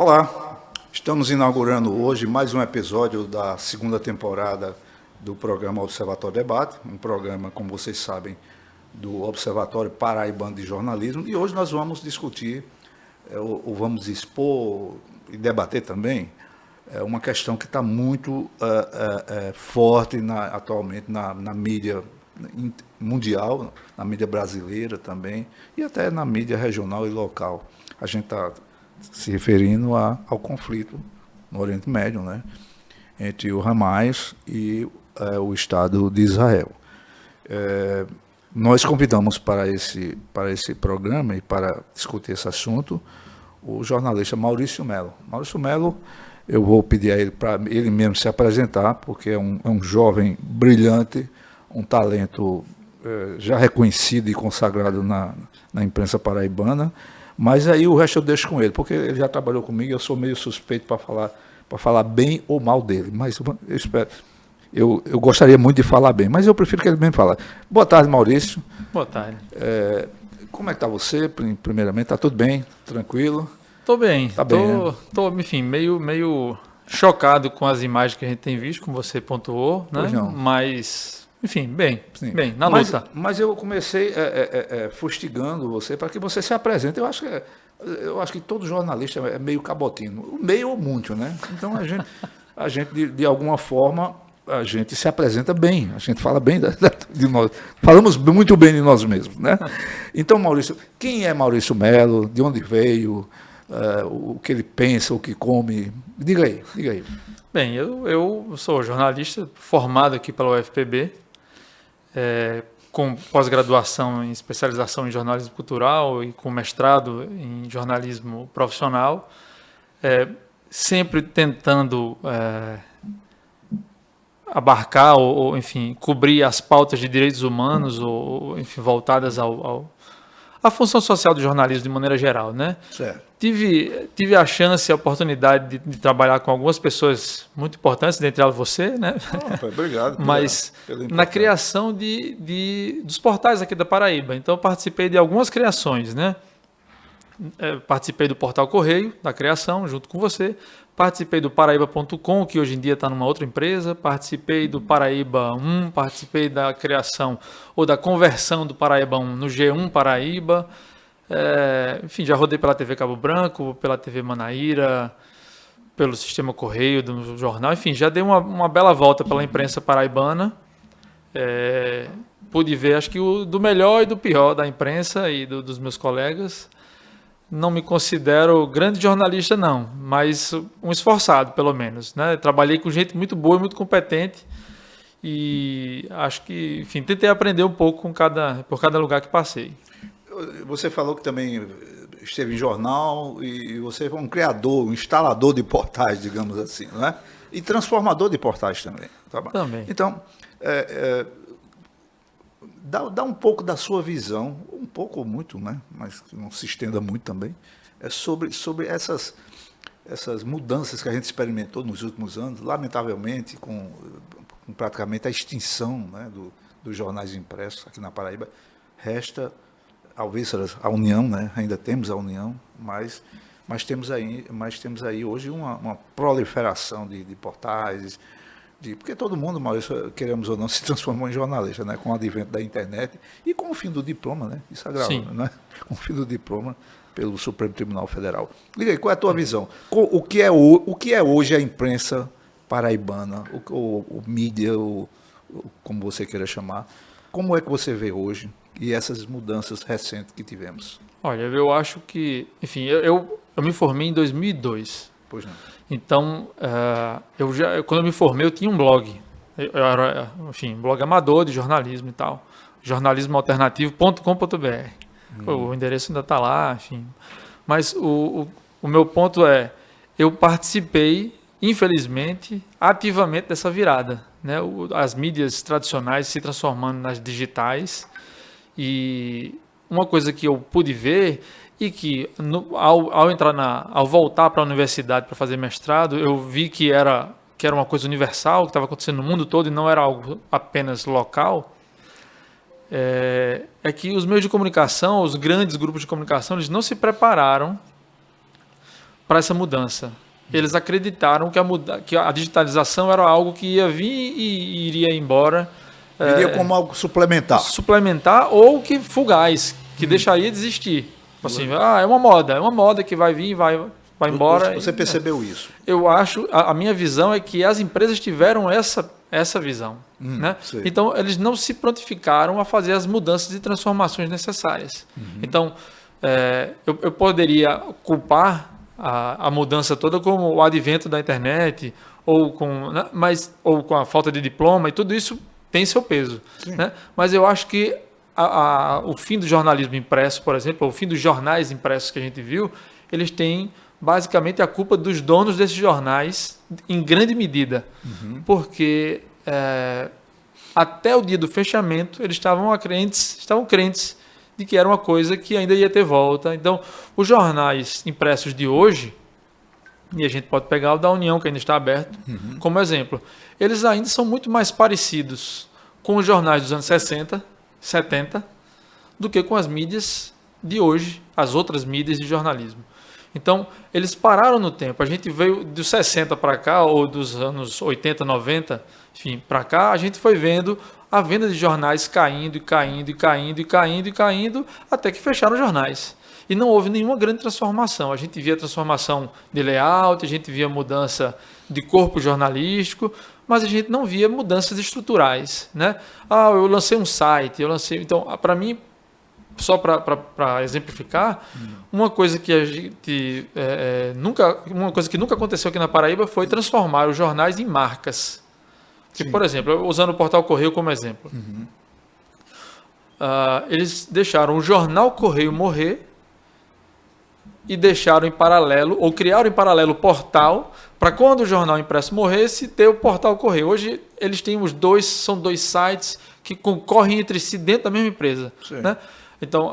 Olá, estamos inaugurando hoje mais um episódio da segunda temporada do programa Observatório Debate, um programa, como vocês sabem, do Observatório Paraibano de Jornalismo, e hoje nós vamos discutir, ou vamos expor e debater também, uma questão que está muito forte atualmente na mídia mundial, na mídia brasileira também, e até na mídia regional e local. A gente está se referindo ao conflito no Oriente Médio, né, entre o Hamas e o Estado de Israel. Nós convidamos para esse programa e para discutir esse assunto o jornalista Maurício Melo. Maurício Melo, eu vou pedir a ele para ele mesmo se apresentar, porque é um jovem brilhante, um talento já reconhecido e consagrado na imprensa paraibana. Mas aí o resto eu deixo com ele, porque ele já trabalhou comigo e eu sou meio suspeito para falar bem ou mal dele. Mas eu gostaria muito de falar bem, mas eu prefiro que ele mesmo fale. Boa tarde, Maurício. Boa tarde. Como é que está você, primeiramente? Está tudo bem? Tranquilo? Estou bem. Tá bem, né? Tô, enfim, meio chocado com as imagens que a gente tem visto, como você pontuou, né? Pois não. Mas, enfim, bem, na luta. luta. Mas eu comecei fustigando você para que você se apresente. Eu acho que todo jornalista é meio cabotino, meio ou muito, né? Então a gente de alguma forma, a gente se apresenta bem, a gente fala bem de nós, falamos muito bem de nós mesmos, né? Então, Maurício, quem é Maurício Melo? De onde veio? O que ele pensa, o que come? Diga aí. Bem, eu sou jornalista formado aqui pela UFPB, com pós-graduação em especialização em jornalismo cultural e com mestrado em jornalismo profissional, sempre tentando abarcar ou, enfim, cobrir as pautas de direitos humanos ou enfim, voltadas à função social do jornalismo de maneira geral, né? Certo. Tive a chance, a oportunidade de trabalhar com algumas pessoas muito importantes, dentre elas você, né? Obrigado. Mas na criação dos portais aqui da Paraíba. Então, eu participei de algumas criações, né? Participei do Portal Correio, da criação, junto com você. Participei do Paraíba.com, que hoje em dia está numa outra empresa. Participei do Paraíba 1, participei da criação ou da conversão do Paraíba 1 no G1 Paraíba. Enfim, já rodei pela TV Cabo Branco, pela TV Manaíra, pelo Sistema Correio, do jornal. Enfim, já dei uma bela volta pela imprensa paraibana. Pude ver, acho que do melhor e do pior da imprensa e dos meus colegas. Não me considero grande jornalista, não, mas um esforçado, pelo menos, né? Trabalhei com gente muito boa e muito competente e acho que, enfim, tentei aprender um pouco por cada lugar que passei. Você falou que também esteve em jornal e você é um criador, um instalador de portais, digamos assim, não é? E transformador de portais também. Tá? Também. Então, dá um pouco da sua visão, um pouco ou muito, né? Mas que não se estenda muito também, sobre essas mudanças que a gente experimentou nos últimos anos, lamentavelmente, com praticamente a extinção, né, dos jornais impressos aqui na Paraíba. Resta talvez a União, né? Ainda temos a União, mas temos aí hoje uma proliferação de portais, porque todo mundo, Maurício, queremos ou não, se transformou em jornalista, né? Com o advento da internet e com o fim do diploma, né? Isso agrava, né? Com o fim do diploma pelo Supremo Tribunal Federal. Liga aí, qual é a tua visão? O que é hoje a imprensa paraibana, o mídia, como você queira chamar? Como é que você vê hoje e essas mudanças recentes que tivemos? Olha, eu acho que, enfim, eu me formei em 2002. Pois não. Então, quando eu me formei, eu tinha um blog. Eu era, enfim, blog amador de jornalismo e tal. jornalismoalternativo.com.br. O endereço ainda está lá, enfim. Mas o meu ponto eu participei, infelizmente, ativamente dessa virada, né? As mídias tradicionais se transformando nas digitais. E uma coisa que eu pude ver e que ao voltar para a universidade para fazer mestrado, eu vi que era uma coisa universal, que estava acontecendo no mundo todo e não era algo apenas local, é que os meios de comunicação, os grandes grupos de comunicação, eles não se prepararam para essa mudança. Eles acreditaram que a digitalização era algo que ia vir e iria embora. Iria como algo suplementar. Suplementar ou que fugaz, que deixaria de existir. Assim, é uma moda que vai vir e vai embora. Você percebeu isso? Eu acho, a minha visão é que as empresas tiveram essa visão. Né? Então, eles não se prontificaram a fazer as mudanças e transformações necessárias. Então, eu poderia culpar a mudança toda como o advento da internet, ou com a falta de diploma, e tudo isso tem seu peso. Né? Mas eu acho que o fim do jornalismo impresso, por exemplo, o fim dos jornais impressos que a gente viu, eles têm basicamente a culpa dos donos desses jornais, em grande medida. Porque até o dia do fechamento, eles estavam crentes de que era uma coisa que ainda ia ter volta. Então, os jornais impressos de hoje, e a gente pode pegar o da União, que ainda está aberto, como exemplo, eles ainda são muito mais parecidos com os jornais dos anos 60, 70, do que com as mídias de hoje, as outras mídias de jornalismo. Então, eles pararam no tempo. A gente veio dos 60 para cá, ou dos anos 80, 90, enfim, para cá, a gente foi vendo a venda de jornais caindo, até que fecharam os jornais. E não houve nenhuma grande transformação. A gente via transformação de layout, a gente via mudança de corpo jornalístico, mas a gente não via mudanças estruturais. Né? Eu lancei um site, Então, para mim, só para exemplificar, uma coisa que a gente uma coisa que nunca aconteceu aqui na Paraíba foi transformar os jornais em marcas. Que, por exemplo, usando o Portal Correio como exemplo, eles deixaram o Jornal Correio morrer e deixaram em paralelo, ou criaram em paralelo o portal, para quando o jornal impresso morresse, ter o Portal Correio. Hoje eles têm são dois sites que concorrem entre si dentro da mesma empresa. Né? Então,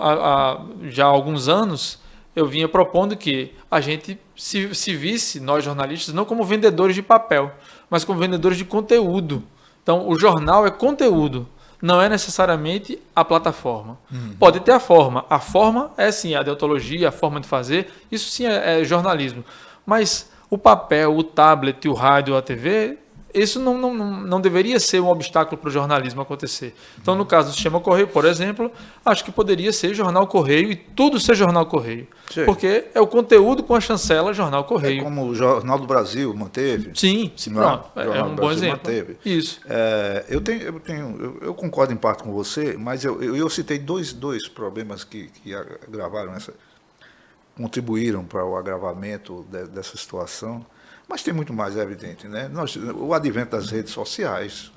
já há alguns anos, eu vinha propondo que a gente se visse, nós jornalistas, não como vendedores de papel, mas como vendedores de conteúdo. Então, o jornal é conteúdo, não é necessariamente a plataforma. Pode ter a forma é sim a deontologia, a forma de fazer, isso sim é jornalismo. Mas o papel, o tablet, o rádio, a TV, isso não deveria ser um obstáculo para o jornalismo acontecer. Então, no caso do Sistema Correio, por exemplo, acho que poderia ser Jornal Correio e tudo ser Jornal Correio. Sim. Porque é o conteúdo com a chancela Jornal Correio. Como o Jornal do Brasil manteve. Sim, é um bom exemplo. Manteve. Isso. Eu concordo em parte com você, mas eu citei dois problemas que agravaram contribuíram para o agravamento dessa situação. Mas tem muito mais, é evidente. Né? O advento das redes sociais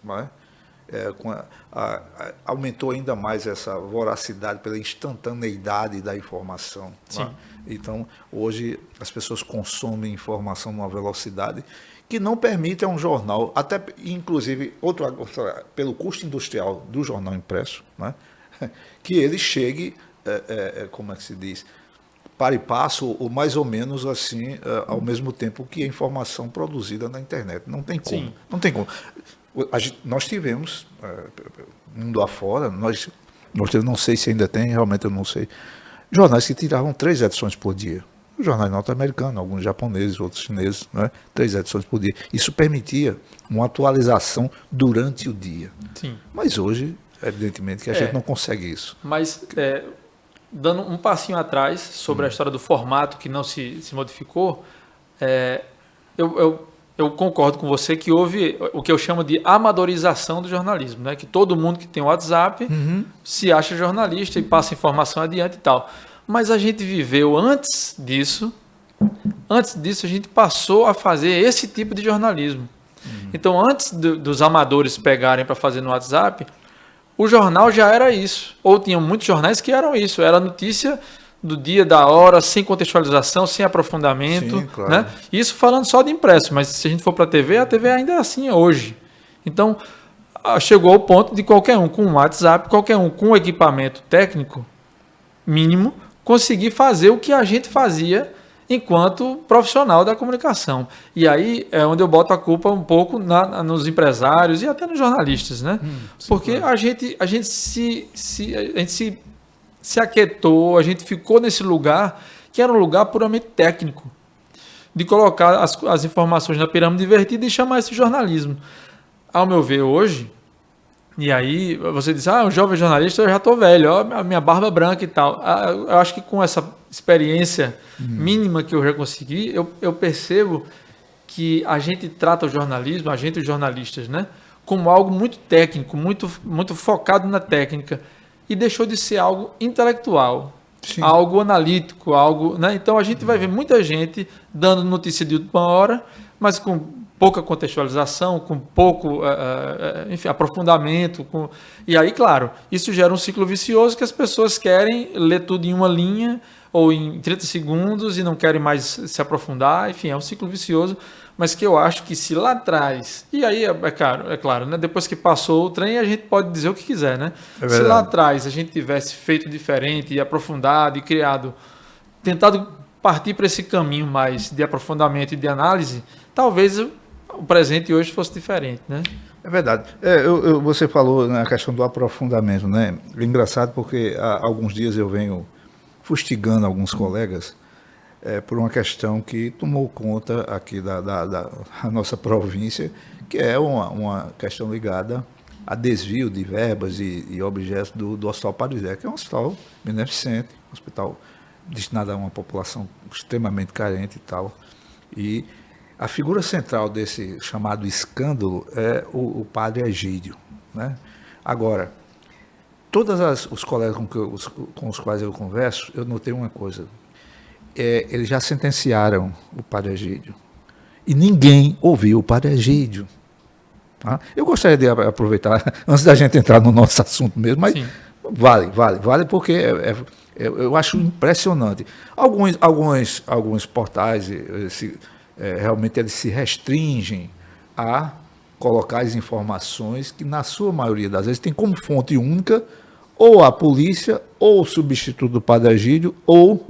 aumentou ainda mais essa voracidade pela instantaneidade da informação. Né? Então, hoje, as pessoas consomem informação numa velocidade que não permite a um jornal, até inclusive pelo custo industrial do jornal impresso, né? Que ele chegue, como é que se diz, para e passo, ou mais ou menos assim, ao mesmo tempo que a informação produzida na internet. Não tem como. Sim. Não tem como. Nós tivemos, mundo afora, nós tivemos, não sei se ainda tem, realmente eu não sei, jornais que tiravam 3 edições por dia. Jornais norte-americanos, alguns japoneses, outros chineses, né? 3 edições por dia. Isso permitia uma atualização durante o dia. Sim. Mas hoje, evidentemente, que a gente não consegue isso. Mas... dando um passinho atrás sobre a história do formato que não se modificou, eu concordo com você que houve o que eu chamo de amadorização do jornalismo, né? Que todo mundo que tem WhatsApp se acha jornalista e passa informação adiante e tal. Mas a gente viveu antes disso a gente passou a fazer esse tipo de jornalismo. Então, antes dos amadores pegarem para fazer no WhatsApp, o jornal já era isso. Ou tinham muitos jornais que eram isso. Era notícia do dia, da hora, sem contextualização, sem aprofundamento. Sim, claro. Né? Isso falando só de impresso. Mas se a gente for para a TV ainda é assim hoje. Então, chegou ao ponto de qualquer um com um WhatsApp, qualquer um com um equipamento técnico mínimo, conseguir fazer o que a gente fazia enquanto profissional da comunicação. E aí é onde eu boto a culpa um pouco nos empresários e até nos jornalistas, né? Porque claro. a gente se aquietou, a gente ficou nesse lugar que era um lugar puramente técnico. de colocar as informações na pirâmide invertida e chamar isso de jornalismo. Ao meu ver, hoje, e aí você diz, um jovem jornalista, eu já estou velho, ó, a minha barba branca e tal. Eu acho que com essa experiência mínima que eu já consegui, eu percebo que a gente trata o jornalismo, a gente, os jornalistas, né, como algo muito técnico, muito focado na técnica, e deixou de ser algo intelectual, sim, algo analítico, algo, né? Então a gente vai ver muita gente dando notícia de última hora, mas com pouca contextualização, com pouco enfim, aprofundamento. E aí, claro, isso gera um ciclo vicioso que as pessoas querem ler tudo em uma linha ou em 30 segundos e não querem mais se aprofundar. Enfim, é um ciclo vicioso, mas que eu acho que se lá atrás, e aí é claro, né? Depois que passou o trem, a gente pode dizer o que quiser, né? Se lá atrás a gente tivesse feito diferente e aprofundado e criado, tentado partir para esse caminho mais de aprofundamento e de análise, talvez o presente hoje fosse diferente, né? É verdade. Você falou na questão do aprofundamento, né? É engraçado porque há alguns dias eu venho fustigando alguns colegas por uma questão que tomou conta aqui da nossa província, que é uma questão ligada a desvio de verbas e objetos do Hospital Padre José, que é um hospital beneficente, um hospital destinado a uma população extremamente carente e tal. E a figura central desse chamado escândalo é o padre Egídio, né? Agora, todos os colegas com os quais eu converso, eu notei uma coisa. Eles já sentenciaram o padre Egídio. E ninguém ouviu o padre Egídio. Tá? Eu gostaria de aproveitar, antes da gente entrar no nosso assunto mesmo, mas sim, vale porque eu acho impressionante. Alguns portais, realmente eles se restringem a colocar as informações que, na sua maioria das vezes, tem como fonte única ou a polícia, ou o substituto do padre Egídio, ou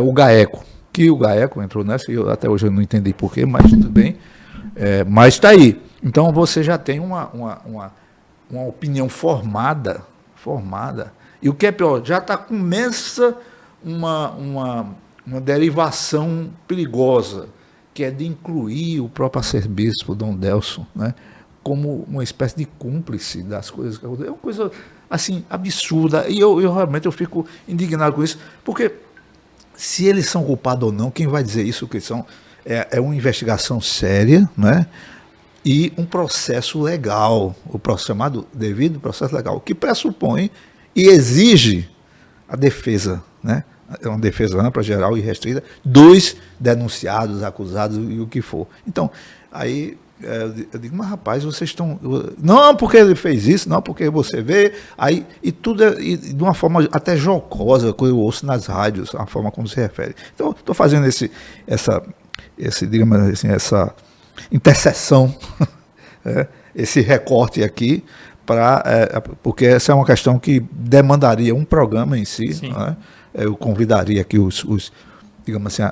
o GAECO, que o GAECO entrou nessa, e até hoje eu não entendi porquê, mas tudo bem, mas está aí. Então você já tem uma opinião formada, e o que é pior, já começa uma derivação perigosa, que é de incluir o próprio arcebispo Dom Delson, né, como uma espécie de cúmplice das coisas que acontecem. É uma coisa assim absurda, e eu realmente fico indignado com isso, porque se eles são culpados ou não, quem vai dizer isso que são é uma investigação séria, né, e um processo legal, o chamado devido processo legal, que pressupõe e exige a defesa, né, é uma defesa ampla, geral e restrita dos denunciados, acusados e o que for. Então, aí eu digo, mas rapaz, vocês estão... Não porque ele fez isso, não porque você vê, aí, e tudo de uma forma até jocosa, que eu ouço nas rádios, a forma como se refere. Então, estou fazendo digamos assim, essa interseção, esse recorte aqui, porque essa é uma questão que demandaria um programa em si, né? Eu convidaria aqui digamos assim,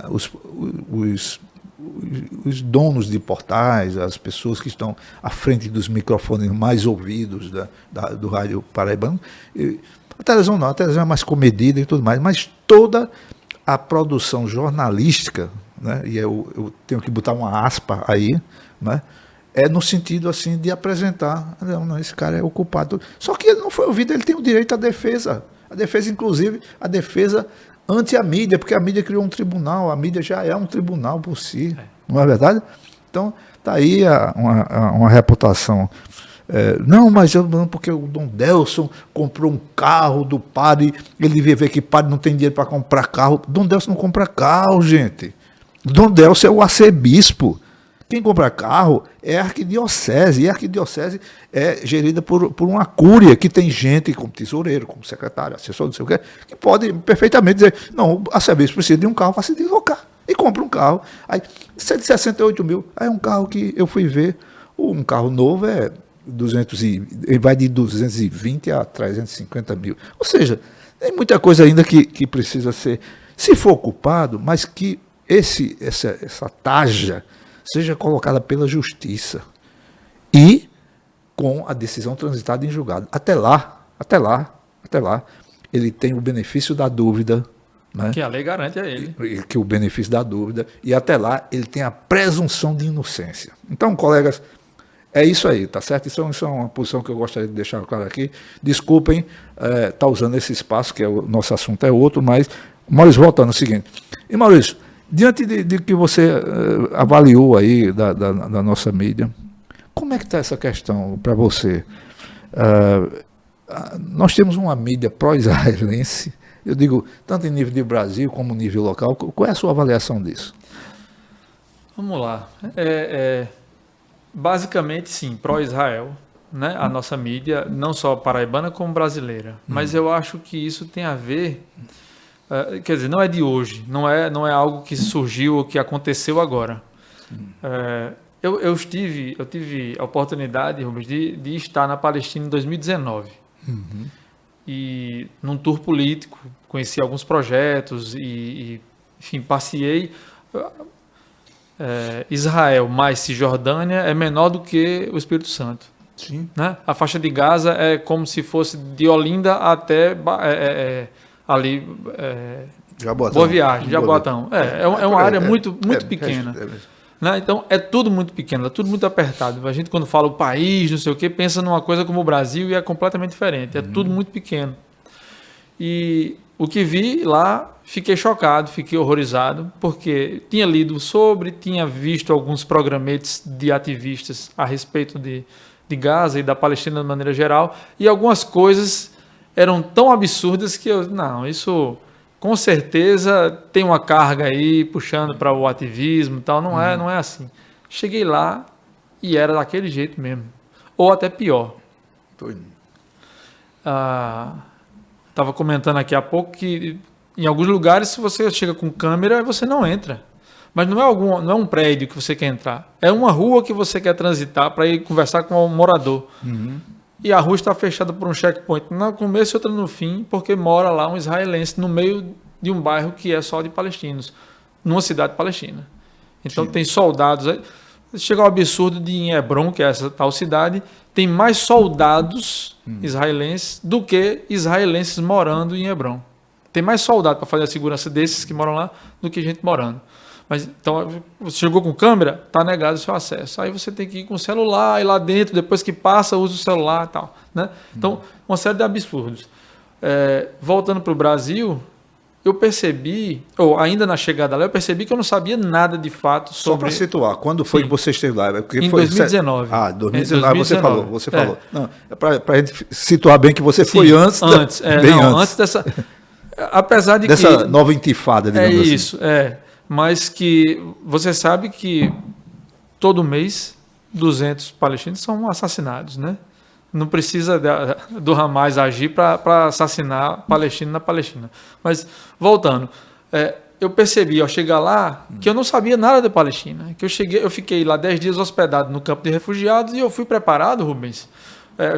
os donos de portais, as pessoas que estão à frente dos microfones mais ouvidos do rádio paraibano. A televisão não, a televisão é mais comedida e tudo mais, mas toda a produção jornalística, né, e eu tenho que botar uma aspa aí, né, é no sentido assim de apresentar, não, esse cara é o culpado. Só que ele não foi ouvido, ele tem o direito à defesa. A defesa, inclusive, a defesa ante a mídia, porque a mídia criou um tribunal, a mídia já é um tribunal por si, não é verdade? Então, está aí uma reputação. Não, mas não, porque o Dom Delson comprou um carro do padre, ele devia ver que o padre não tem dinheiro para comprar carro. Dom Delson não compra carro, gente. Dom Delson é o arcebispo. Quem compra carro é a arquidiocese, e a arquidiocese é gerida por uma cúria, que tem gente como tesoureiro, como secretário, assessor, não sei o quê, que pode perfeitamente dizer, não, o arcebispo precisa de um carro para se deslocar, e compra um carro. Aí, 168 mil, aí é um carro que eu fui ver, um carro novo ele vai de 220 a 350 mil. Ou seja, tem muita coisa ainda que precisa ser, se for culpado, mas que essa taja seja colocada pela justiça e com a decisão transitada em julgado. Até lá, ele tem o benefício da dúvida, né? Que a lei garante a ele. Que o benefício da dúvida, e até lá ele tem a presunção de inocência. Então, colegas, é isso aí, tá certo? Isso é uma posição que eu gostaria de deixar claro aqui. Desculpem estar usando esse espaço, que o nosso assunto é outro, mas, Maurício, voltando ao seguinte. E, Maurício, diante de que você avaliou aí da nossa mídia, como é que está essa questão para você? Nós temos uma mídia pró-israelense, eu digo, tanto em nível de Brasil como nível local. Qual é a sua avaliação disso? Vamos lá. Basicamente, sim, pró-Israel, né? A nossa mídia, não só paraibana como brasileira. Mas eu acho que isso tem a ver, quer dizer, não é de hoje, não é algo que surgiu ou que aconteceu agora. Eu tive a oportunidade, Rubens, de estar na Palestina em 2019. E num tour político, conheci alguns projetos enfim, passeei. Israel mais Cisjordânia é menor do que o Espírito Santo. Sim. Né? A faixa de Gaza é como se fosse de Olinda até ali Boa Viagem, Jaboatão. É uma área muito pequena. Né? Então, é tudo muito pequeno, é tudo muito apertado. A gente, quando fala o país, não sei o quê, pensa numa coisa como o Brasil e é completamente diferente. É tudo muito pequeno. E o que vi lá, fiquei chocado, fiquei horrorizado, porque tinha lido sobre, tinha visto alguns programetes de ativistas a respeito de Gaza e da Palestina de maneira geral, e algumas coisas eram tão absurdas que isso com certeza tem uma carga aí puxando para o ativismo e tal, não é assim. Cheguei lá e era daquele jeito mesmo, ou até pior. Estava comentando aqui há pouco que em alguns lugares, se você chega com câmera, você não entra. Mas não é um prédio que você quer entrar. É uma rua que você quer transitar para ir conversar com um morador. E a rua está fechada por um checkpoint no começo e outra no fim, porque mora lá um israelense no meio de um bairro que é só de palestinos, numa cidade palestina. Então tem soldados. Chega ao absurdo de em Hebron, que é essa tal cidade, tem mais soldados israelenses do que israelenses morando em Hebron. Tem mais soldado para fazer a segurança desses que moram lá do que gente morando. Mas então, você chegou com câmera, está negado o seu acesso. Aí você tem que ir com o celular, ir lá dentro, depois que passa, usa o celular e tal. Né? Então, uma série de absurdos. Voltando para o Brasil, eu percebi, ou ainda na chegada lá, eu percebi que eu não sabia nada de fato sobre... Só para situar, quando foi que você esteve lá? Em 2019. 2019 você falou. Não, é para a gente situar bem que você foi antes. Antes dessa... Apesar de dessa nova intifada, digamos assim. Isso, mas que você sabe que todo mês 200 palestinos são assassinados, né? Não precisa do Hamas agir para assassinar palestino na Palestina. Mas, voltando, eu percebi ao chegar lá que eu não sabia nada da Palestina. Que eu fiquei lá 10 dias hospedado no campo de refugiados e eu fui preparado, Rubens.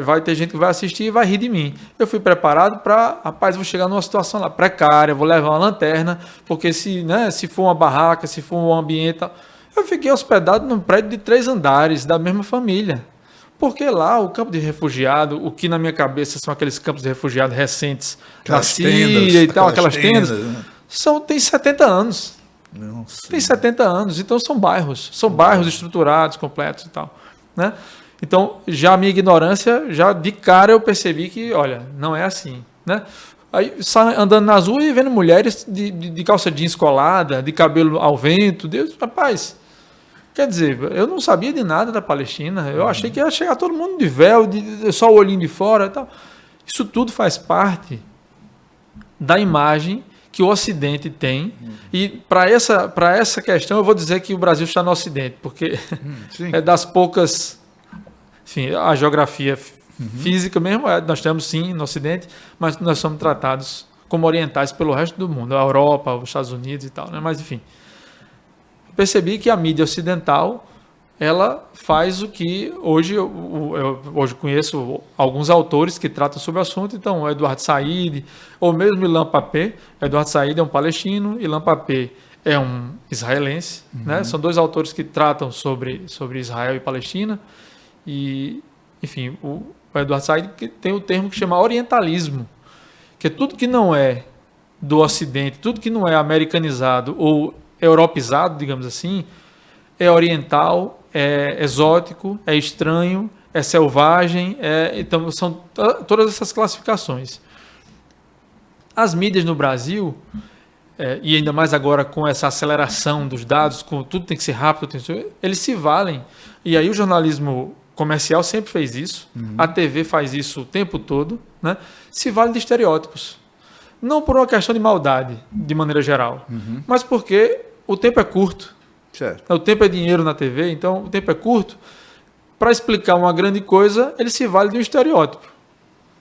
Vai ter gente que vai assistir e vai rir de mim. Eu fui preparado para, vou chegar numa situação lá precária, vou levar uma lanterna, porque se for uma barraca, se for um ambiente... Eu fiquei hospedado num prédio de 3 andares, da mesma família. Porque lá, o campo de refugiado, o que na minha cabeça são aqueles campos de refugiados recentes da Síria e tal, aquelas tendas, tem 70 anos. Nossa. Tem 70 anos, então são bairros estruturados, completos e tal, né? Então, já a minha ignorância, já de cara eu percebi que, olha, não é assim, né? Aí, andando nas ruas e vendo mulheres de calça jeans colada, de cabelo ao vento, Deus, rapaz, quer dizer, eu não sabia de nada da Palestina, eu achei que ia chegar todo mundo de véu, só o olhinho de fora e tal. Isso tudo faz parte da imagem que o Ocidente tem, e para essa questão eu vou dizer que o Brasil está no Ocidente, porque é das poucas... Enfim, a geografia física mesmo, nós temos sim no Ocidente, mas nós somos tratados como orientais pelo resto do mundo, a Europa, os Estados Unidos e tal, né? Mas enfim, percebi que a mídia ocidental, ela faz o que hoje eu conheço alguns autores que tratam sobre o assunto, então Eduardo Said, ou mesmo Ilan Pappé. Eduardo Said é um palestino, Ilan Pappé é um israelense, né? São 2 autores que tratam sobre Israel e Palestina. E, enfim, o Eduardo Said tem o termo que chama orientalismo, que é tudo que não é do Ocidente, tudo que não é americanizado ou europeizado, digamos assim, é oriental, é exótico, é estranho, é selvagem, então são todas essas classificações. As mídias no Brasil, e ainda mais agora com essa aceleração dos dados, com tudo tem que ser rápido, eles se valem. E aí o jornalismo comercial sempre fez isso, a TV faz isso o tempo todo, né? Se vale de estereótipos. Não por uma questão de maldade, de maneira geral, mas porque o tempo é curto. Certo. O tempo é dinheiro na TV, então o tempo é curto. Para explicar uma grande coisa, ele se vale de um estereótipo.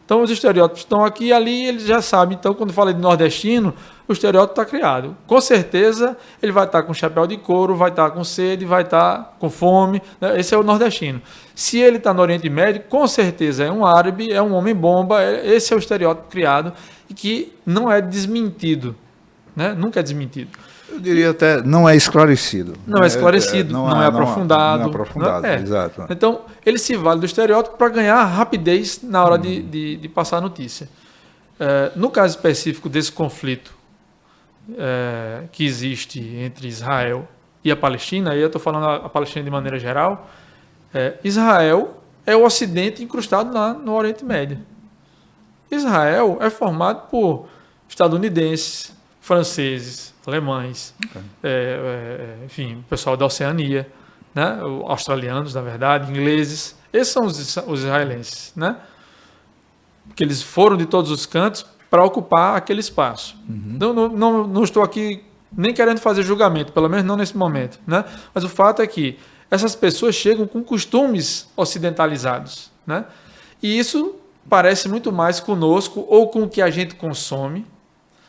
Então os estereótipos estão aqui e ali, eles já sabem. Então quando fala de nordestino, o estereótipo está criado. Com certeza ele vai estar com chapéu de couro, vai estar com sede, vai estar com fome. Né? Esse é o nordestino. Se ele está no Oriente Médio, com certeza é um árabe, é um homem-bomba. Esse é o estereótipo criado e que não é desmentido. Né? Nunca é desmentido. Eu diria até, não é esclarecido. Não é esclarecido, não é aprofundado. Não é aprofundado, exato. Então, ele se vale do estereótipo para ganhar rapidez na hora de passar a notícia. No caso específico desse conflito que existe entre Israel e a Palestina, aí eu estou falando a Palestina de maneira geral, Israel é o Ocidente incrustado no Oriente Médio. Israel é formado por estadunidenses, franceses, alemães, enfim, o pessoal da Oceania, né? Australianos, na verdade, ingleses. Esses são os israelenses, né? Que eles foram de todos os cantos para ocupar aquele espaço. Então, não estou aqui nem querendo fazer julgamento, pelo menos não nesse momento, né? Mas o fato é que essas pessoas chegam com costumes ocidentalizados, né? E isso parece muito mais conosco ou com o que a gente consome.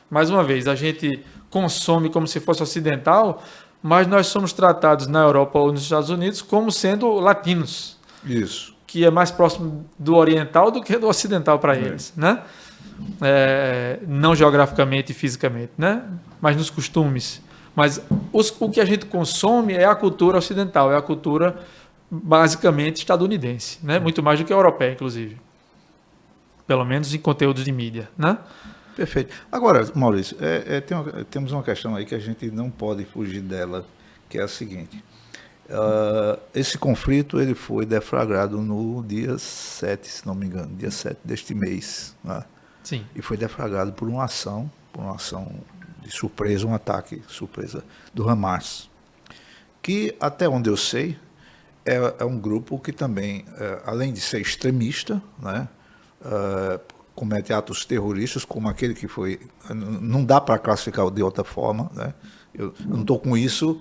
Mais uma vez, a gente consome como se fosse ocidental, mas nós somos tratados na Europa ou nos Estados Unidos como sendo latinos. Isso. Que é mais próximo do oriental do que do ocidental para eles, né? Não geograficamente e fisicamente, né? Mas nos costumes. Mas o que a gente consome é a cultura ocidental, é a cultura basicamente estadunidense, né? Muito mais do que a europeia, inclusive. Pelo menos em conteúdos de mídia, né? Perfeito. Agora, Maurício, temos uma questão aí que a gente não pode fugir dela, que é a seguinte. Esse conflito ele foi deflagrado no dia 7, se não me engano, dia 7 deste mês. Né? Sim. E foi deflagrado por uma ação de surpresa, um ataque surpresa do Hamas, que, até onde eu sei, é um grupo que também, além de ser extremista, né, comete atos terroristas, como aquele que foi... Não dá para classificar de outra forma. Né? Eu não estou com isso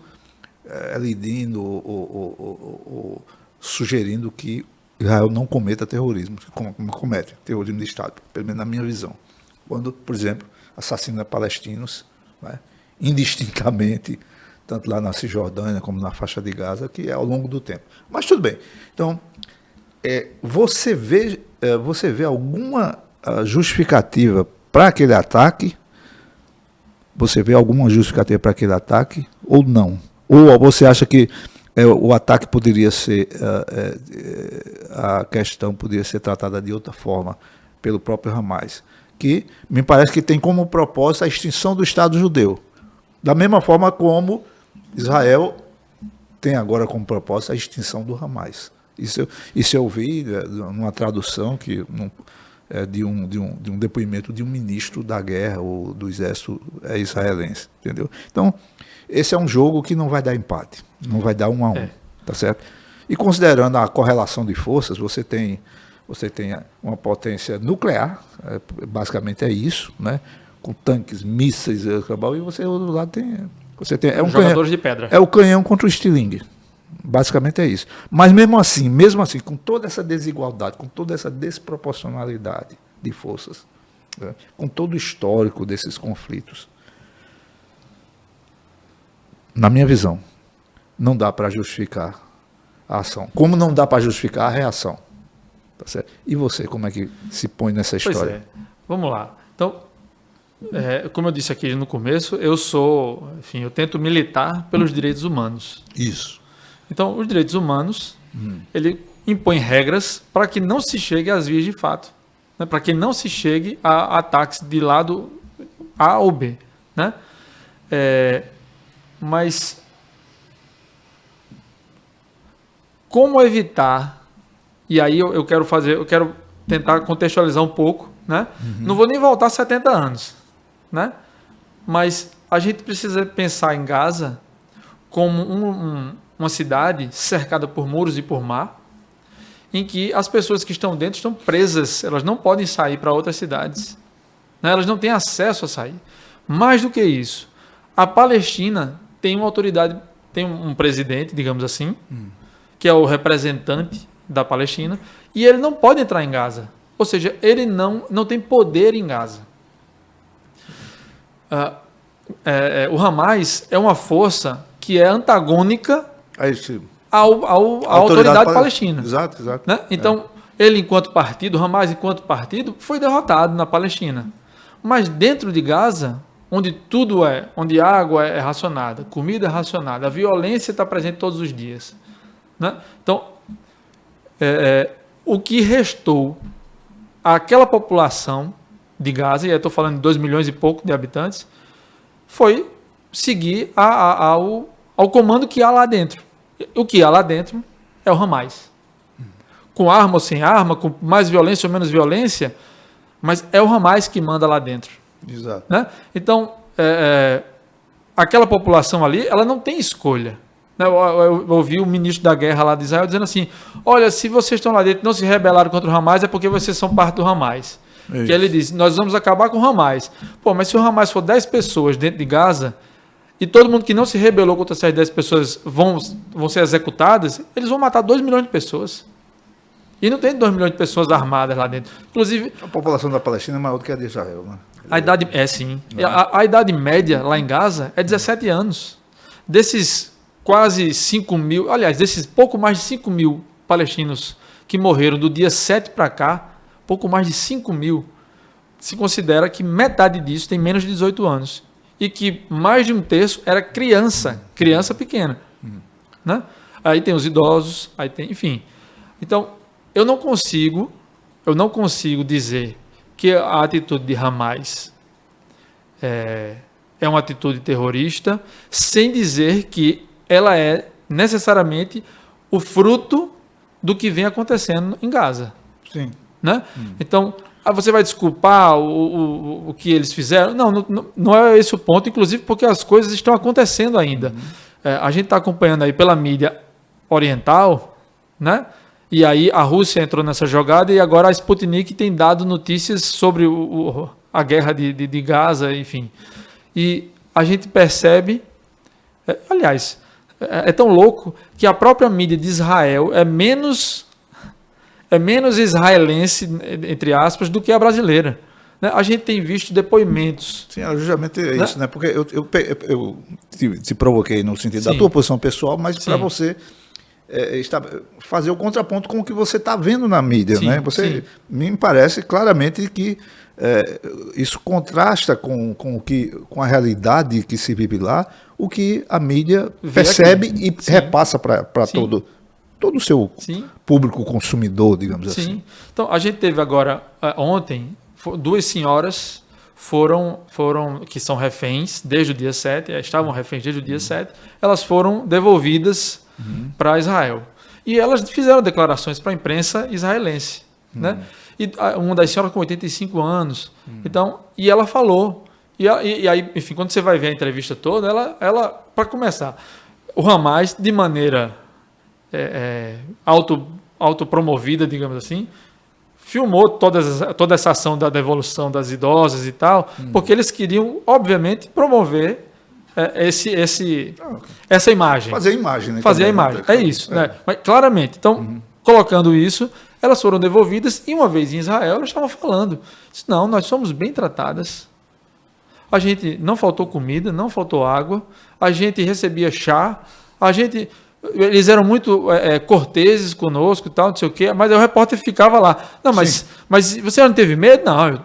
elidindo ou sugerindo que Israel não cometa terrorismo, como comete terrorismo de Estado, pelo menos na minha visão. Quando, por exemplo, assassina palestinos, né, indistintamente, tanto lá na Cisjordânia como na faixa de Gaza, que é ao longo do tempo. Mas tudo bem. Então, você vê alguma justificativa para aquele ataque? Você vê alguma justificativa para aquele ataque ou não? Ou você acha que o ataque poderia ser, a questão poderia ser tratada de outra forma pelo próprio Hamas, que me parece que tem como propósito a extinção do Estado judeu, da mesma forma como Israel tem agora como propósito a extinção do Hamas. Isso eu vi numa tradução de um depoimento de um ministro da guerra ou do exército israelense, entendeu? Então, esse é um jogo que não vai dar empate, não vai dar 1-1, tá certo? E considerando a correlação de forças, você tem uma potência nuclear, basicamente é isso, né? Com tanques, mísseis, e você do outro lado tem jogadores de pedra. É o canhão contra o estilingue. Basicamente é isso. Mas mesmo assim, com toda essa desigualdade, com toda essa desproporcionalidade de forças, né, com todo o histórico desses conflitos, na minha visão, não dá para justificar a ação. Como não dá para justificar a reação. Tá certo? E você, como é que se põe nessa história? Pois é. Vamos lá. Então, como eu disse aqui no começo, eu tento militar pelos direitos humanos. Isso. Então, os direitos humanos, ele impõe regras para que não se chegue às vias de fato, né? Para que não se chegue a ataques de lado A ou B, né? Mas como evitar? E aí eu quero tentar contextualizar um pouco, né? Não vou nem voltar 70 anos, né? Mas a gente precisa pensar em Gaza como uma cidade cercada por muros e por mar, em que as pessoas que estão dentro estão presas, elas não podem sair para outras cidades, né? Elas não têm acesso a sair. Mais do que isso, a Palestina tem uma autoridade, tem um presidente, digamos assim, que é o representante da Palestina, e ele não pode entrar em Gaza. Ou seja, ele não tem poder em Gaza. O Hamas é uma força que é antagônica à autoridade palestina. Exato. Né? Então, ele enquanto partido, o Hamas enquanto partido, foi derrotado na Palestina. Mas dentro de Gaza, onde onde a água é racionada, comida é racionada, a violência está presente todos os dias. Né? Então, o que restou àquela população de Gaza, e eu estou falando de 2 milhões e pouco de habitantes, foi seguir ao comando que há lá dentro. O que há lá dentro é o Hamas. Com arma ou sem arma, com mais violência ou menos violência, mas é o Hamas que manda lá dentro. Exato. Né? Então, aquela população ali, ela não tem escolha. Eu ouvi o ministro da guerra lá de Israel dizendo assim, olha, se vocês estão lá dentro e não se rebelaram contra o Hamas, é porque vocês são parte do Hamas. Isso. Que ele disse, nós vamos acabar com o Hamas. Pô, mas se o Hamas for 10 pessoas dentro de Gaza, e todo mundo que não se rebelou contra essas 10 pessoas vão ser executadas, eles vão matar 2 milhões de pessoas. E não tem 2 milhões de pessoas armadas lá dentro. Inclusive, a população da Palestina é maior do que a de Israel, né? A idade, sim. A idade média lá em Gaza é 17 anos. Desses quase 5 mil, aliás, desses pouco mais de 5 mil palestinos que morreram do dia 7 para cá, pouco mais de 5 mil, se considera que metade disso tem menos de 18 anos. E que mais de um terço era criança pequena. Né? Aí tem os idosos, aí tem, enfim. Então, eu não consigo dizer que a atitude de Hamas é uma atitude terrorista, sem dizer que ela é necessariamente o fruto do que vem acontecendo em Gaza. Sim. Né? Então, você vai desculpar o que eles fizeram? Não é esse o ponto, inclusive porque as coisas estão acontecendo ainda. A gente está acompanhando aí pela mídia oriental, né? E aí a Rússia entrou nessa jogada e agora a Sputnik tem dado notícias sobre a guerra de Gaza, enfim. E a gente percebe, aliás, é tão louco que a própria mídia de Israel é menos israelense, entre aspas, do que a brasileira. Né? A gente tem visto depoimentos. Sim, justamente é isso, né? Porque eu te provoquei no sentido da tua posição pessoal, mas para você fazer o contraponto com o que você está vendo na mídia. Sim, né? Me parece claramente que isso contrasta com a realidade que se vive lá, o que a mídia percebe e repassa para todo o seu público consumidor, digamos assim. Então, a gente teve agora, ontem, 2 senhoras que são reféns desde o dia 7, estavam reféns desde o dia 7, elas foram devolvidas para Israel. E elas fizeram declarações para a imprensa israelense. Né? E uma das senhoras com 85 anos. Então, e ela falou. E aí, enfim, quando você vai ver a entrevista toda, ela para começar, o Hamas, de maneira autopromovida, digamos assim, filmou toda essa ação da devolução das idosas e tal, porque eles queriam, obviamente, promover essa imagem. Fazer a imagem. Né, fazer também, a imagem, é isso. Né? Mas, claramente, então, colocando isso, elas foram devolvidas e uma vez em Israel, elas estavam falando, não, nós somos bem tratadas, a gente não faltou comida, não faltou água, a gente recebia chá, eles eram muito corteses conosco e tal, não sei o quê, mas o repórter ficava lá. Não, mas você não teve medo? Não.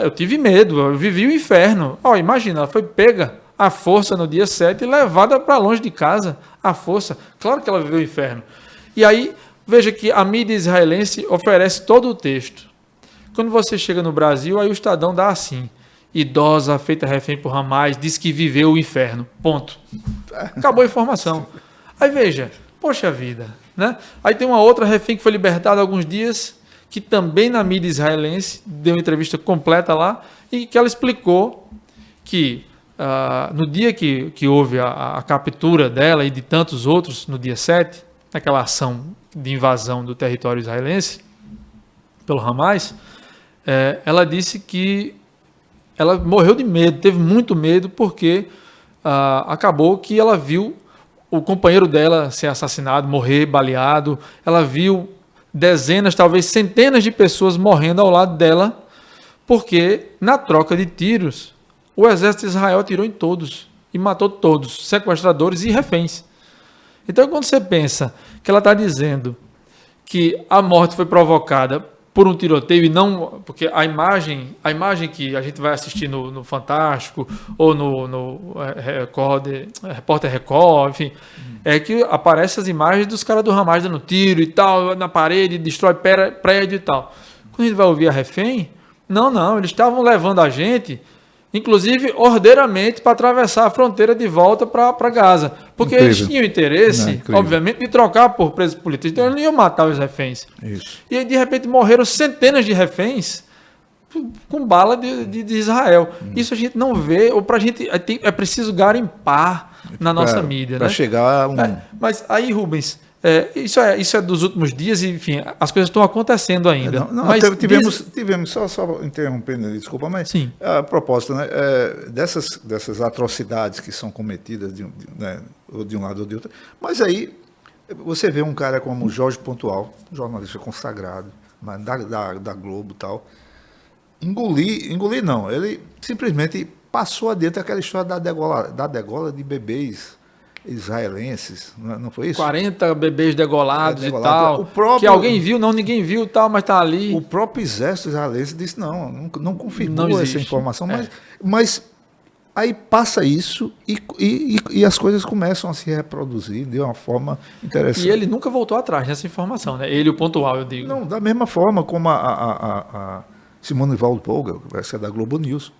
Eu tive medo, eu vivi o inferno. Imagina, ela foi pega à força no dia 7 e levada para longe de casa, à força. Claro que ela viveu o inferno. E aí, veja que a mídia israelense oferece todo o texto. Quando você chega no Brasil, aí o Estadão dá assim. idosa feita refém por Hamas, disse que viveu o inferno. Ponto. Acabou a informação. Aí veja, poxa vida, né? Aí tem uma outra refém que foi libertada há alguns dias, que também na mídia israelense deu uma entrevista completa lá, e que ela explicou que no dia que houve a captura dela e de tantos outros, no dia 7, naquela ação de invasão do território israelense pelo Hamas, ela disse que ela morreu de medo, teve muito medo, porque acabou que ela viu o companheiro dela ser assassinado, morrer baleado, ela viu dezenas, talvez centenas de pessoas morrendo ao lado dela, porque na troca de tiros, o exército de Israel atirou em todos e matou todos, sequestradores e reféns. Então, quando você pensa que ela está dizendo que a morte foi provocada por um tiroteio e não... Porque a imagem que a gente vai assistir no Fantástico ou no Repórter Record, enfim, é que aparecem as imagens dos caras do Hamas dando tiro e tal, na parede, destrói prédio e tal. Quando a gente vai ouvir a refém, não, eles estavam levando a gente, inclusive ordeiramente, para atravessar a fronteira de volta para Gaza. Porque eles tinham interesse, obviamente, de trocar por presos políticos. Então eles não iam matar os reféns. Isso. E aí, de repente, morreram centenas de reféns com bala de Israel. Isso a gente não vê, ou pra gente é preciso garimpar na nossa mídia. Para chegar a um... Mas aí, Rubens, isso é dos últimos dias e, enfim, as coisas estão acontecendo ainda. Mas tivemos só interrompendo, desculpa, mas sim, a propósito, né, dessas atrocidades que são cometidas ou de um lado ou de outro, mas aí você vê um cara como Jorge Pontual, jornalista consagrado, da Globo e tal, engolir não, ele simplesmente passou adiante aquela história da degola de bebês israelenses, não foi isso? 40 bebês degolados e tal, que alguém viu, ninguém viu tal, mas está ali. O próprio exército israelense disse não confirmou essa informação, mas aí passa isso e as coisas começam a se reproduzir de uma forma interessante. E ele nunca voltou atrás nessa informação, né? Ele, o Pontual, eu digo. Não, da mesma forma como a Simone Waldvogel, que vai ser da Globo News,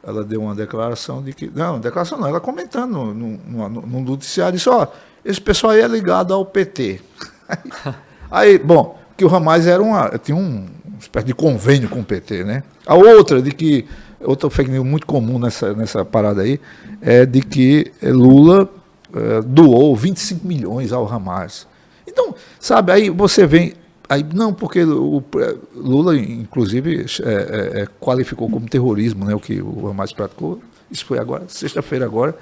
ela deu uma declaração de que... Não, declaração não, ela comentando no noticiário, disse, esse pessoal aí é ligado ao PT. Aí, bom, que o Hamas tinha uma espécie de convênio com o PT, né? A outra fake news muito comum nessa parada aí, é de que Lula doou 25 milhões ao Hamas. Então, sabe, aí você vem... Aí, não, porque o Lula, inclusive, qualificou como terrorismo, né, o que o Hamas praticou. Isso foi agora, sexta-feira agora.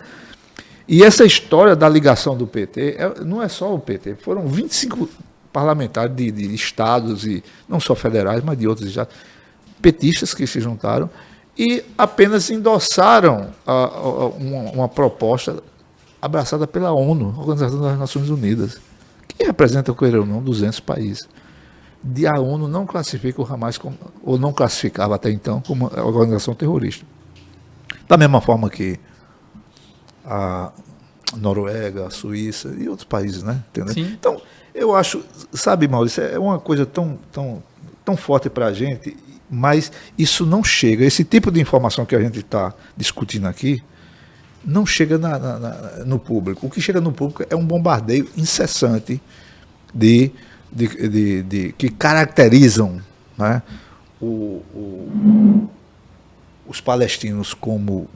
E essa história da ligação do PT, não é só o PT, foram 25 parlamentares de estados, e não só federais, mas de outros estados, petistas que se juntaram e apenas endossaram uma proposta abraçada pela ONU, Organização das Nações Unidas, que representa, queira ou não, 200 países. A ONU não classifica o Hamas ou não classificava até então como organização terrorista. Da mesma forma que a Noruega, a Suíça e outros países, né? Entendeu? Sim. Então, eu acho, sabe, Maurício, é uma coisa tão forte para a gente, mas isso não chega, esse tipo de informação que a gente está discutindo aqui, não chega no público. O que chega no público é um bombardeio incessante que caracterizam, né, os palestinos como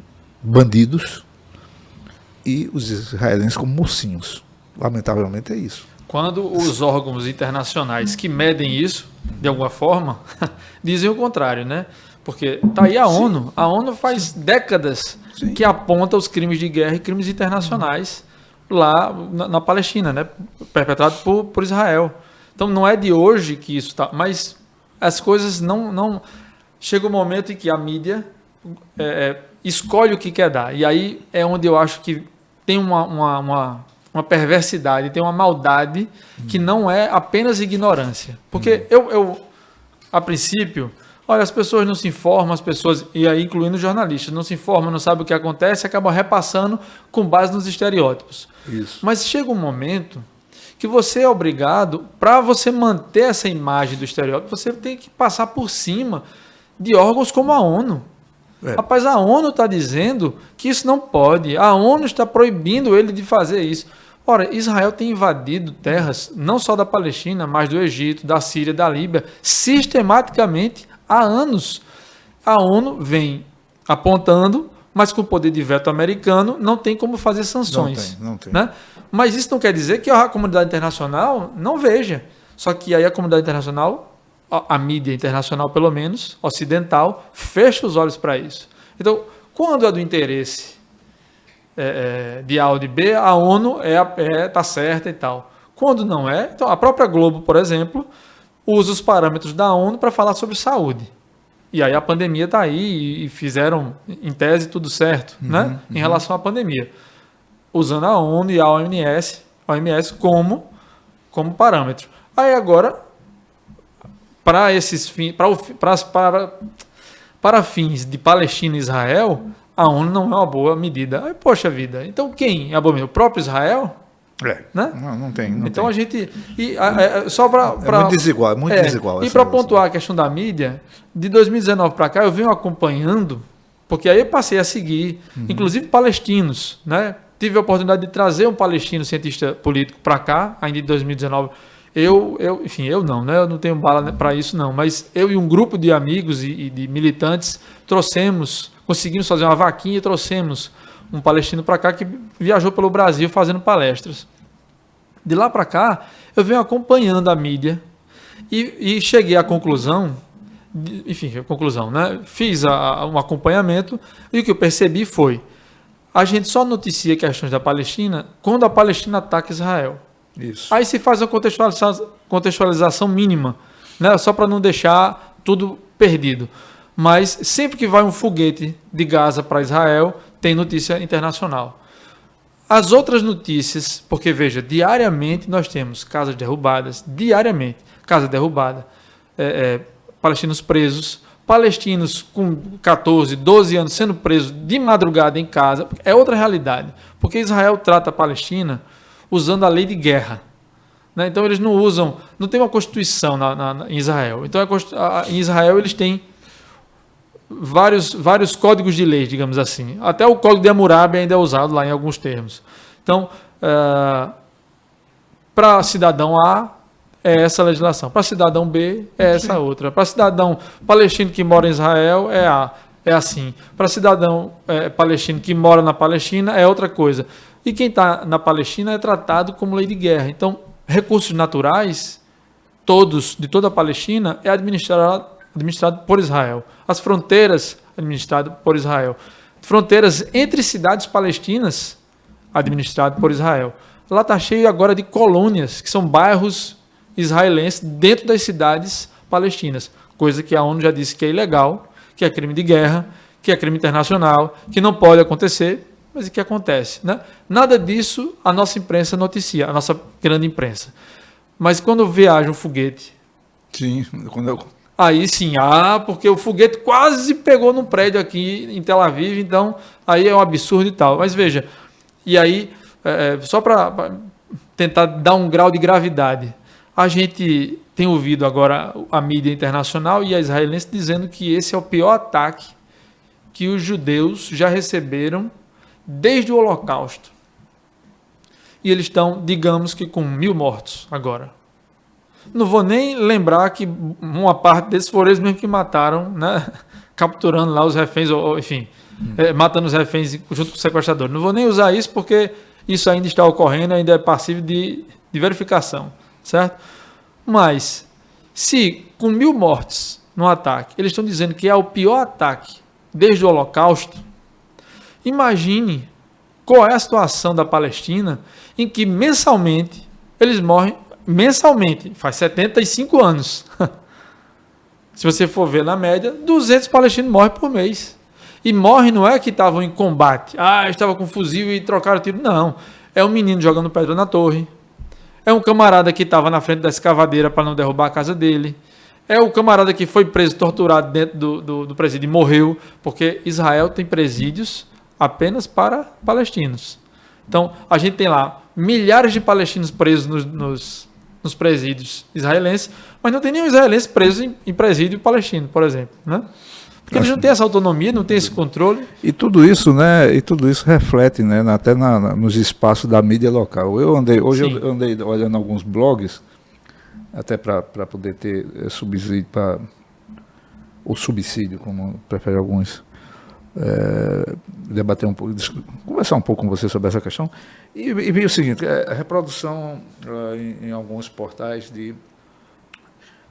bandidos e os israelenses como mocinhos. Lamentavelmente é isso. Quando os órgãos internacionais que medem isso, de alguma forma, dizem o contrário, né? Porque está aí a ONU. Sim. A ONU faz décadas que aponta os crimes de guerra e crimes internacionais lá na Palestina, né? Perpetrados por Israel. Então não é de hoje que isso está, mas as coisas não... Chega um momento em que a mídia escolhe o que quer dar. E aí é onde eu acho que tem uma perversidade, tem uma maldade que não é apenas ignorância. Porque eu a princípio, olha, as pessoas não se informam, e aí incluindo os jornalistas, não se informam, não sabem o que acontece, acabam repassando com base nos estereótipos. Isso. Mas chega um momento que você é obrigado, para você manter essa imagem do estereótipo, você tem que passar por cima de órgãos como a ONU. Rapaz, a ONU está dizendo que isso não pode. A ONU está proibindo ele de fazer isso. Ora, Israel tem invadido terras, não só da Palestina, mas do Egito, da Síria, da Líbia, sistematicamente há anos. A ONU vem apontando, mas com o poder de veto americano não tem como fazer sanções. Não tem. Né? Mas isso não quer dizer que a comunidade internacional não veja. Só que aí a comunidade internacional, a mídia internacional pelo menos, ocidental, fecha os olhos para isso. Então, quando é do interesse de A ou de B, a ONU tá certa e tal. Quando não é, então a própria Globo, por exemplo, usa os parâmetros da ONU para falar sobre saúde. E aí a pandemia está aí e fizeram, em tese, tudo certo, né? Em relação à pandemia. Usando a ONU e a OMS como parâmetro. Aí agora, para esses fins, para fins de Palestina e Israel, a ONU não é uma boa medida. Aí, poxa vida, então quem é a boa medida? O próprio Israel? Né? Não tem. Então a gente. Só para. É muito desigual, desigual. E para pontuar a questão da mídia, de 2019 para cá, eu venho acompanhando, porque aí eu passei a seguir, inclusive palestinos, né? Tive a oportunidade de trazer um palestino cientista político para cá, ainda em 2019. Eu não, né? Eu não tenho bala para isso, não. Mas eu e um grupo de amigos e de militantes conseguimos fazer uma vaquinha e trouxemos um palestino para cá que viajou pelo Brasil fazendo palestras. De lá para cá, eu venho acompanhando a mídia e cheguei à conclusão, né? Fiz um acompanhamento e o que eu percebi foi: a gente só noticia questões da Palestina quando a Palestina ataca Israel. Isso. Aí se faz uma contextualização mínima, né? Só para não deixar tudo perdido. Mas sempre que vai um foguete de Gaza para Israel, tem notícia internacional. As outras notícias, porque veja, diariamente nós temos casas derrubadas, palestinos presos, palestinos com 14, 12 anos sendo presos de madrugada em casa, é outra realidade, porque Israel trata a Palestina usando a lei de guerra. Né? Então eles não tem uma constituição em Israel. Então em Israel eles têm vários códigos de leis, digamos assim. Até o código de Hammurabi ainda é usado lá em alguns termos. Então, para cidadão A, é essa legislação. Para cidadão B, é essa outra. Para cidadão palestino que mora em Israel, é assim. Para cidadão palestino que mora na Palestina, é outra coisa. E quem está na Palestina é tratado como lei de guerra. Então, recursos naturais, de toda a Palestina, é administrado por Israel. As fronteiras, administrado por Israel. Fronteiras entre cidades palestinas, administrado por Israel. Lá está cheio agora de colônias, que são bairros israelenses dentro das cidades palestinas. Coisa que a ONU já disse que é ilegal, que é crime de guerra, que é crime internacional, que não pode acontecer, mas que acontece. Né? Nada disso a nossa imprensa noticia, a nossa grande imprensa. Mas quando viaja um foguete... Sim, Aí sim, porque o foguete quase pegou num prédio aqui em Tel Aviv, então aí é um absurdo e tal. Mas veja, e aí, só para tentar dar um grau de gravidade, a gente tem ouvido agora a mídia internacional e a israelense dizendo que esse é o pior ataque que os judeus já receberam desde o Holocausto. E eles estão, digamos que com 1.000 mortos agora. Não vou nem lembrar que uma parte desses foram eles mesmo que mataram, né? Capturando lá os reféns, enfim, matando os reféns junto com o sequestrador. Não vou nem usar isso porque isso ainda está ocorrendo, ainda é passível de verificação, certo? Mas, se com 1.000 mortes no ataque, eles estão dizendo que é o pior ataque desde o Holocausto, imagine qual é a situação da Palestina em que mensalmente eles morrem. Mensalmente, faz 75 anos. Se você for ver na média, 200 palestinos morrem por mês. E morrem não é que estavam em combate. Estava com fuzil e trocaram tiro. Não. É um menino jogando pedra na torre. É um camarada que estava na frente da escavadeira para não derrubar a casa dele. É o camarada que foi preso, torturado dentro do presídio e morreu. Porque Israel tem presídios apenas para palestinos. Então, a gente tem lá milhares de palestinos presos nos presídios israelenses, mas não tem nenhum israelense preso em presídio palestino, por exemplo. Né? Porque eles não têm essa autonomia, não têm esse controle. E tudo isso, né? E tudo isso reflete, né? Até nos espaços da mídia local. Hoje eu andei olhando alguns blogs, até para poder ter subsídio ou subsídio, como preferem alguns, debater um pouco, conversar um pouco com você sobre essa questão. E vi o seguinte: a reprodução em alguns portais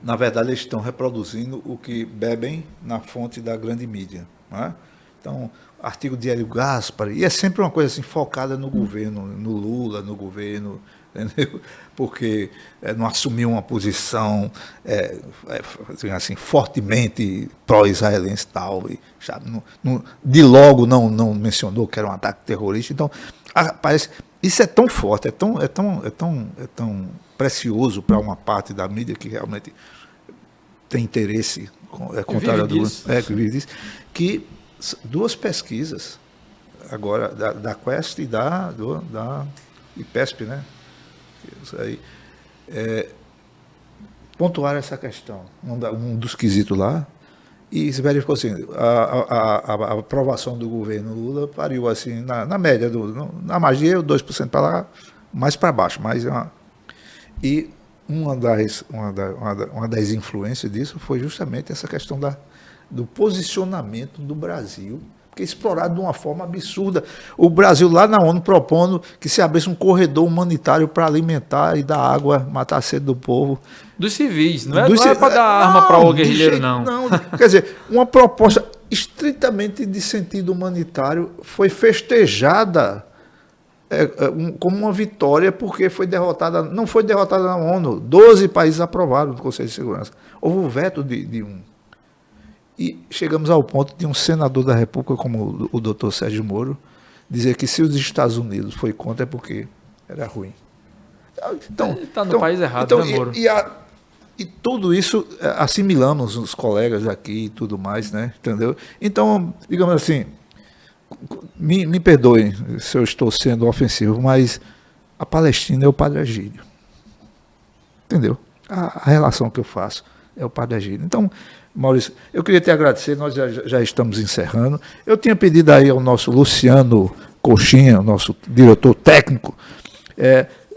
na verdade, eles estão reproduzindo o que bebem na fonte da grande mídia. Né? Então, artigo de Hélio Gaspari, e é sempre uma coisa assim, focada no governo, no Lula, no governo, entendeu? Porque não assumiu uma posição assim, fortemente pró-israelense e tal, de logo não mencionou que era um ataque terrorista. Então, parece, isso é tão forte, é tão precioso para uma parte da mídia que realmente tem interesse contrário que vive disso, que duas pesquisas agora da Quest e da IPESP, né? Isso aí, pontuaram essa questão, um dos quesitos lá, e se verificou assim, a aprovação do governo Lula pariu assim, na média, na magia, 2% para lá, mais para baixo, e uma das influências disso foi justamente essa questão do posicionamento do Brasil, que é explorado de uma forma absurda. O Brasil lá na ONU propondo que se abrisse um corredor humanitário para alimentar e dar água, matar a sede do povo. Dos civis, não é para dar arma para o guerrilheiro, não. Quer dizer, uma proposta estritamente de sentido humanitário foi festejada como uma vitória, porque não foi derrotada na ONU. 12 países aprovaram no Conselho de Segurança. Houve o veto de um. E chegamos ao ponto de um senador da República, como o doutor Sérgio Moro, dizer que se os Estados Unidos foi contra é porque era ruim. Então, está no país errado, né, Moro? E tudo isso assimilamos os colegas aqui e tudo mais, né? Entendeu? Então, digamos assim, me perdoem se eu estou sendo ofensivo, mas a Palestina é o Padre Egídio. Entendeu? A relação que eu faço é o Padre Egídio. Então, Maurício, eu queria te agradecer, nós já estamos encerrando. Eu tinha pedido aí ao nosso Luciano Coxinha, nosso diretor técnico,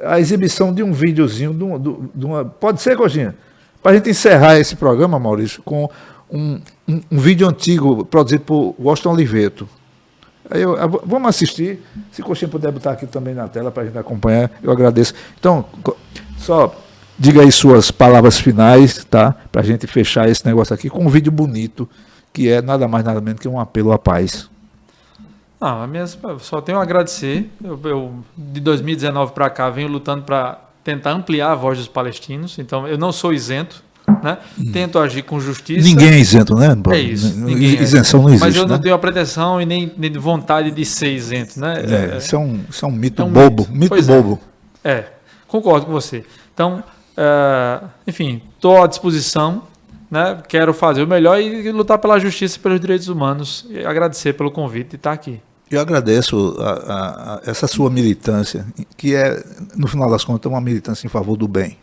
a exibição de um videozinho, pode ser, Coxinha? Para a gente encerrar esse programa, Maurício, com um vídeo antigo produzido por Washington Oliveto. Vamos assistir, se Coxinha puder botar aqui também na tela para a gente acompanhar, eu agradeço. Então, só diga aí suas palavras finais, tá? Para a gente fechar esse negócio aqui com um vídeo bonito, que é nada mais nada menos que um apelo à paz. Só tenho a agradecer. Eu de 2019 para cá venho lutando para tentar ampliar a voz dos palestinos, então eu não sou isento, né? Tento agir com justiça. Ninguém é isento, né? É isso. Isenção não existe. Mas eu não né? tenho a pretensão e nem vontade de ser isento, né? Isso é um mito bobo. Mito bobo. Concordo com você. Então, enfim, estou à disposição, né? Quero fazer o melhor e lutar pela justiça e pelos direitos humanos. E agradecer pelo convite de estar aqui. Eu agradeço essa sua militância, que é, no final das contas, uma militância em favor do bem.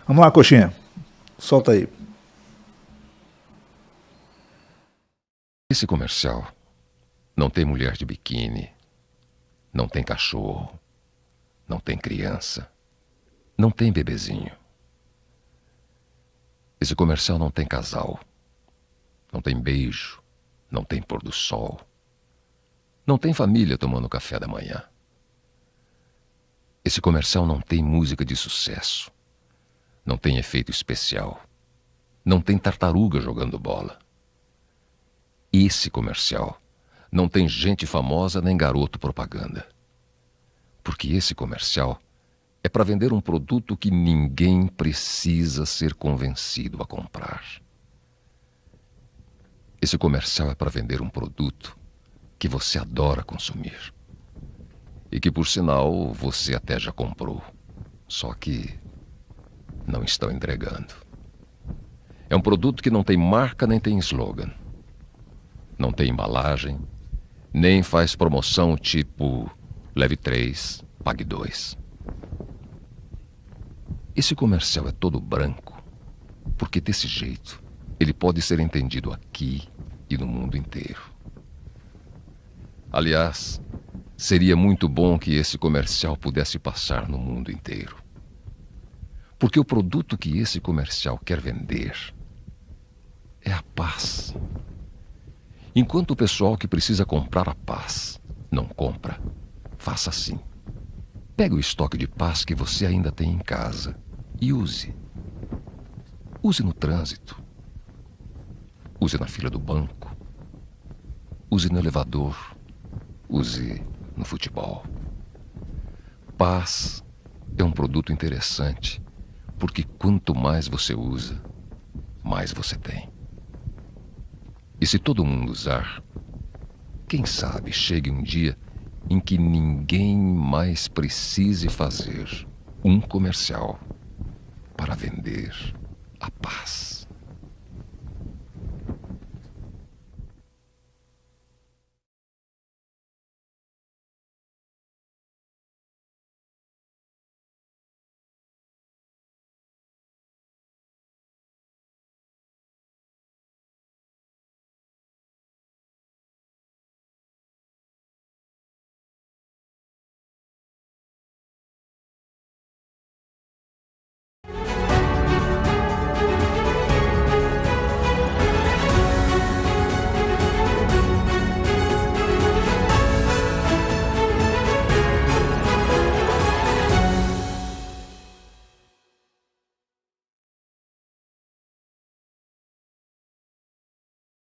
Vamos lá, Coxinha. Solta aí. Esse comercial não tem mulher de biquíni, não tem cachorro, não tem criança, não tem bebezinho. Esse comercial não tem casal, não tem beijo, não tem pôr do sol, não tem família tomando café da manhã. Esse comercial não tem música de sucesso, não tem efeito especial, não tem tartaruga jogando bola. Esse comercial não tem gente famosa nem garoto propaganda. Porque esse comercial é para vender um produto que ninguém precisa ser convencido a comprar. Esse comercial é para vender um produto que você adora consumir. E que, por sinal, você até já comprou. Só que não estão entregando. É um produto que não tem marca nem tem slogan. Não tem embalagem, nem faz promoção tipo leve 3, pague 2. Esse comercial é todo branco, porque desse jeito ele pode ser entendido aqui e no mundo inteiro. Aliás, seria muito bom que esse comercial pudesse passar no mundo inteiro. Porque o produto que esse comercial quer vender é a paz. Enquanto o pessoal que precisa comprar a paz não compra, faça assim. Pegue o estoque de paz que você ainda tem em casa e use. Use no trânsito. Use na fila do banco. Use no elevador. Use no futebol. Paz é um produto interessante, porque quanto mais você usa, mais você tem. E se todo mundo usar, quem sabe chegue um dia em que ninguém mais precise fazer um comercial para vender